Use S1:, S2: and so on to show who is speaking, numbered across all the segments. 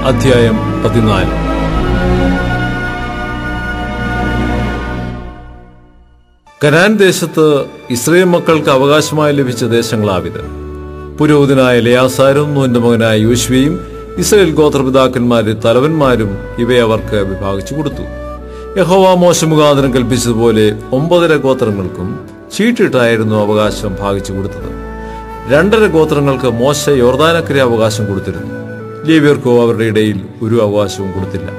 S1: അധ്യായം 14. കനാൻ ദേശത്ത് ഇസ്രായേൽ മക്കൾക്ക് അവകാശമായി ലഭിച്ച ദേശങ്ങളാവിത്. പുരോഹിതനായ എലെയാസാരും നൂന്റെ മകനായ യോശുവയും ഇസ്രായേൽ ഗോത്രപിതാക്കന്മാരുടെ തലവന്മാരും ഇവയെ അവർക്ക് വിഭാഗിച്ചു കൊടുത്തു. യഹോവ മോശെ മുഖാന്തരം കൽപ്പിച്ചതുപോലെ 9 ഗോത്രങ്ങൾക്കും ചീട്ടിട്ടായിരുന്നു അവകാശം ഭാഗിച്ചു കൊടുത്തത്. 2 ഗോത്രങ്ങൾക്ക് മോശെ യോർദാനക്കരെ അവകാശം കൊടുത്തിരുന്നു. ലേവ്യർക്കോ അവരുടെ ഇടയിൽ ഒരു അവകാശവും കൊടുത്തില്ല.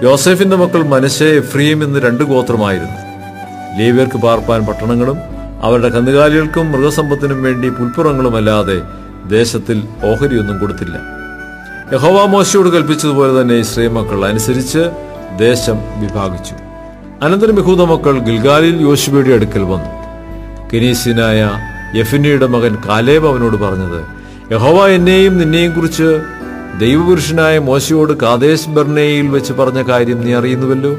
S1: യോസേഫിന്റെ മക്കൾ മനശ്ശെ, എഫ്രയീം എന്ന് 2 ഗോത്രമായിരുന്നു. ലേവ്യർക്ക് പാർപ്പാൻ പട്ടണങ്ങളും അവരുടെ കന്നുകാലികൾക്കും മൃഗസമ്പത്തിനും വേണ്ടി പുൽപ്പുറങ്ങളുമല്ലാതെ ദേശത്തിൽ ഓഹരിയൊന്നും കൊടുത്തില്ല. യഹോവ മോശയോട് കൽപ്പിച്ചതുപോലെ തന്നെ ഇസ്രായേൽ മക്കൾ അനുസരിച്ച് ദേശം വിഭാഗിച്ചു. അനന്തരം യഹൂദ മക്കൾ ഗിൽഗാലിൽ യോശുവയുടെ അടുക്കൽ വന്നു. കെനീസ്യനായ യെഫുന്നെയുടെ മകൻ കാലേബ് അവനോട് പറഞ്ഞത്, യഹോവ എന്നെയും നിന്നെയും കുറിച്ച് ദൈവപുരുഷനായ മോശയോട് കാദേശ് ബർന്നേയിൽ വെച്ച് പറഞ്ഞ കാര്യം നീ അറിയുന്നുവല്ലോ.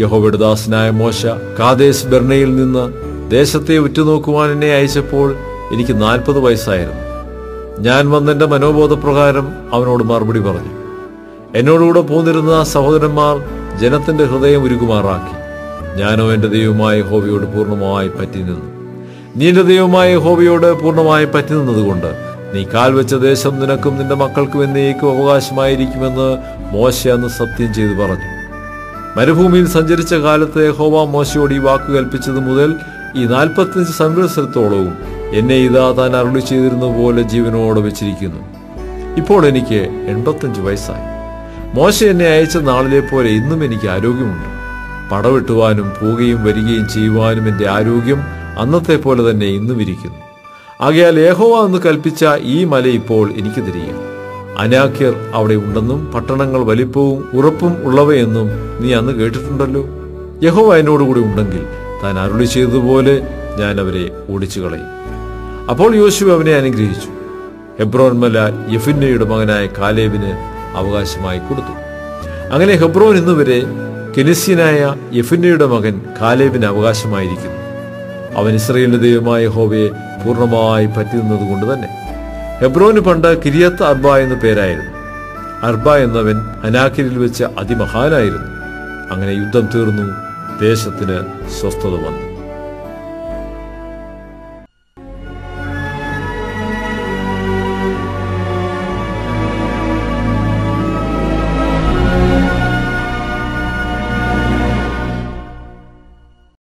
S1: യഹോവയുടെ ദാസനായ മോശ കാദേശ് ബർന്നേയിൽ നിന്ന് ദേശത്തെ ഉറ്റുനോക്കുവാൻ എന്നെ അയച്ചപ്പോൾ എനിക്ക് 40 വയസ്സായിരുന്നു. ഞാൻ വന്നെന്റെ മനോബോധപ്രകാരം അവനോട് മറുപടി പറഞ്ഞു. എന്നോടുകൂടെ പോന്നിരുന്ന സഹോദരന്മാർ ജനത്തിന്റെ ഹൃദയം ഉരുകുമാറാക്കി. ഞാനോ എന്റെ ദൈവമായ യഹോവയോട് പൂർണ്ണമായി പറ്റി നിന്നു. നീ എന്റെ ദൈവമായ യഹോവയോട് പൂർണ്ണമായി പറ്റി നിന്നതുകൊണ്ട് നീ കാൽ വെച്ച ദേശം നിനക്കും നിന്റെ മക്കൾക്കും എന്നേക്കും അവകാശമായിരിക്കുമെന്ന് മോശെ അന്ന് സത്യം ചെയ്തു പറഞ്ഞു. മരുഭൂമിയിൽ സഞ്ചരിച്ച കാലത്ത് യഹോവ മോശയോട് ഈ വാക്ക് കൽപ്പിച്ചത് മുതൽ ഈ 45 സംവത്സരത്തോളവും എന്നെ ഇതാ താൻ അരുളി ചെയ്തിരുന്ന പോലെ ജീവനോടെ വെച്ചിരിക്കുന്നു. ഇപ്പോൾ എനിക്ക് 85 വയസ്സായി. മോശെ എന്നെ അയച്ച നാളിലെ പോലെ ഇന്നും എനിക്ക് ആരോഗ്യമുണ്ട്. പടവെട്ടുവാനും പോവുകയും വരികയും ചെയ്യുവാനും എന്റെ ആരോഗ്യം അന്നത്തെ പോലെ തന്നെ ഇന്നും ഇരിക്കുന്നു. ആകയാൽ യഹോവ എന്ന് കൽപ്പിച്ച ഈ മല ഇപ്പോൾ എനിക്ക് തരിക. അനാക്യർ അവിടെ ഉണ്ടെന്നും പട്ടണങ്ങൾ വലിപ്പവും ഉറപ്പും ഉള്ളവയെന്നും നീ അന്ന് കേട്ടിട്ടുണ്ടല്ലോ. യഹോവ എന്നോടുകൂടി ഉണ്ടെങ്കിൽ താൻ അരുളി ചെയ്തതുപോലെ ഞാൻ അവരെ ഓടിച്ചു കളയും. അപ്പോൾ യോശുവ അവനെ അനുഗ്രഹിച്ചു. ഹെബ്രോൻ മല യെഫുന്നെയുടെ മകനായ കാലേബിന് അവകാശമായി കൊടുത്തു. അങ്ങനെ ഹെബ്രോൻ ഇന്നുവരെ കെനിസ്യനായ യെഫുന്നെയുടെ മകൻ കാലേബിന് അവകാശമായിരിക്കുന്നു. അവൻ ഇസ്രായേലിന്റെ ദൈവമായ യഹോവയെ പൂർണ്ണമായി പറ്റി നിന്നതുകൊണ്ട് തന്നെ. ഹെബ്രോന് പണ്ട് കിര്യത്ത് അർബ എന്ന പേരായിരുന്നു. അർബ എന്നവൻ അനാക്കിരിൽ വെച്ച് അതിമഹാനായിരുന്നു. അങ്ങനെ യുദ്ധം തീർന്നു, ദേശത്തിന് സ്വസ്ഥത വന്നു.